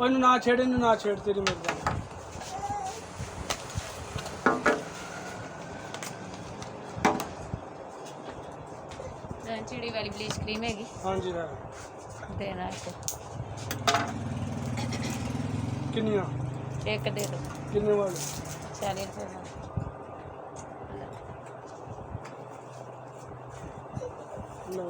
ਉਹਨੂੰ ਨਾ ਛੇੜ, ਇਹਨੂੰ ਨਾ ਛੇੜ, ਤੇਰੀ ਮਿਹਰਬਾਨੀ। चिड़ी वाली ब्लीच क्रीम हैगी। हाँ जी है। देना है किन्नियां? एक दे दो। किन्ने वाले? 40 रुपये लो।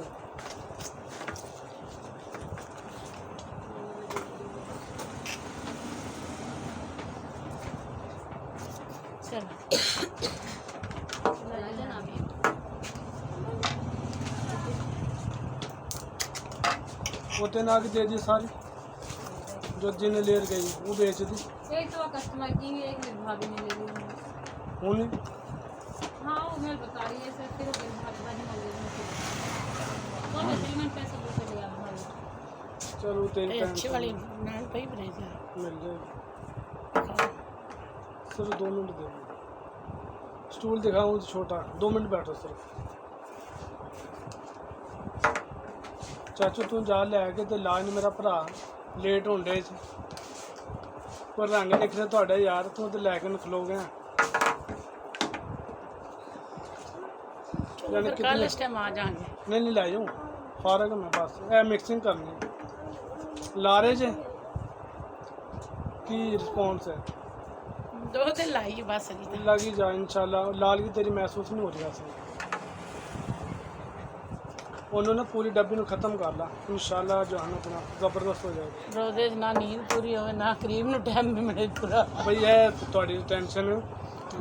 चलो वो तेन आगे दे दी सारी, जो जिन्हें लेर गई वो बेच दी। एक तो कस्टमर की एक मेरी भाभी ने ले ली उन्हें हाँ वो मैं बता रही है सर फिर मेरी भाभी ने ले ली कौन एग्रीमेंट पैसे दूसरे ले आ भाई। चलो तेरी अच्छी वाली नाल पे ही बने जा मिल जाएगी। सिर्फ 2 मिनट दे दो। स्टूल दिखाऊँ छोटा, 2 मिनट बैठो सिर्फ। चाचू तू जा लैके तो लाज मेरा भरा लेट होने पर रंग निखरे थोड़ा यार, तू तो लैके न खलो गया। कल इस टाइम आ जाएंगे। नहीं लै जाऊँ, फारग मैं बस ए मिक्सिंग करनी। लारे जे की रिस्पॉन्स है? 2 दिन लाई बस लगी जा इंशाल्लाह। लाल की तेरी महसूस नहीं हो रही वैसे। उन्होंने पूरी डब्बी ਨੂੰ खत्म कर ला इंशाल्लाह, जो है अपना जबरदस्त हो जाएगा। रोजे ना नींद पूरी हो ना क्रीम ਨੂੰ टाइम भी मिले पूरा। भाई ਇਹ ਤੁਹਾਡੀ ਟੈਨਸ਼ਨ है।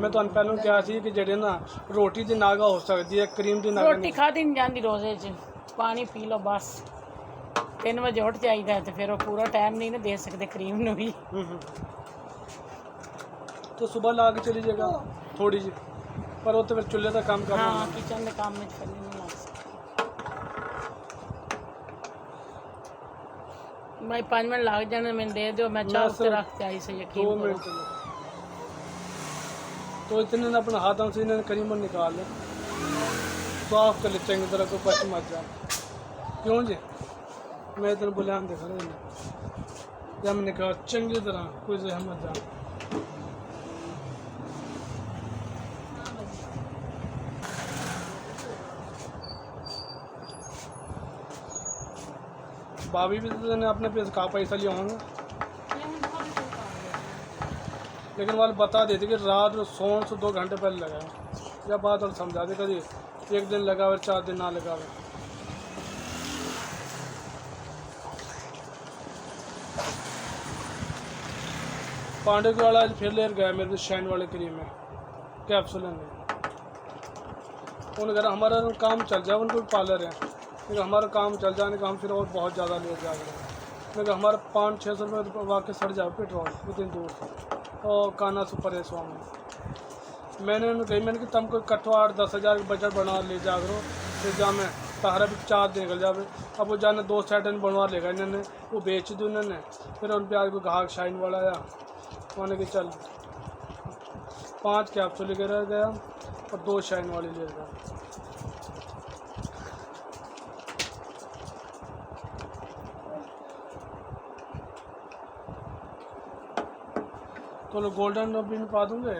मैं ਤੁਹਾਨੂੰ ਪਹਿਲਾਂ ਕਿਹਾ ਸੀ ਕਿ ਜਿਹੜੇ ਨਾ ਰੋਟੀ ਦੀ ਨਾਗਾ ਹੋ ਸਕਦੀ ਹੈ, ਕਰੀਮ ਦੀ ਨਾਗਾ ਰੋਟੀ ਖਾਦੀ ਨਹੀਂ ਜਾਂਦੀ ਰੋਜ਼ੇ 'ਚ। ਪਾਣੀ ਪੀ ਲਓ ਬਸ। 3 ਵਜੇ ਉੱਠ ਜਾਈਦਾ ਤੇ ਫਿਰ ਉਹ ਪੂਰਾ ਟਾਈਮ ਨਹੀਂ ਨਾ ਦੇ ਸਕਦੇ ਕਰੀਮ ਨੂੰ ਵੀ। तो सुबह ला के चली जाएगा थोड़ी जी, पर वो तो फिर चूल्हे का काम करना। हाँ किचन के काम में करने नहीं लग सकती भाई। 5 मिनट लग जाने मैंने दे दो, मैं चाह उससे रख आई से 2 यकीन मिनट तो इतने ने अपने हाथों से इन्होंने करीमन निकाल लिया, साफ कर ले चंगी तरह, को पच मत जा। क्यों जी मैं तेरे बुलान दिखा रहा जब मैंने कहा चंगी तरह कोई जहमत जा। भाभी भी तो ने अपने पैसे का पैसा लिया होंगे, लेकिन वाले बता देते कि रात में सोने से 2 घंटे पहले लगाए। या बात और समझा दे कभी 1 दिन लगावे 4 दिन ना लगावे। पांडे के वाला फिर लेर गया मेरे शाइन वाले क्रीम में कैप्सूल में। उन्होंने कहा हमारा काम चल जाए, उनको पार्लर है, लेकिन हमारा काम चल जाने का हम फिर और बहुत ज़्यादा ले जा रहे हैं। लेकिन हमारा 500-600 रुपये वाकई सड़ जाए पेट्रोल इतनी दूर और काना से परेशान हूँ। मैंने उन्हें कही, मैंने कि तुम कोई कट्ठो 8-10 हज़ार का बजट बना ले जा करो, फिर जा मैं तारा भी 4 दिन निकल जावे। अब वो जाने 2 सेट बनवा लेगा इन्होंने, वो बेच दी उन्होंने। फिर उन पर आज कोई ग्राहक शाइन वाला आया, उन्होंने कि चल 5 कैप्सूल लेकर रह गया और 2 शाइन वाले ले गया। तो गोल्डन भी पा दूंगे।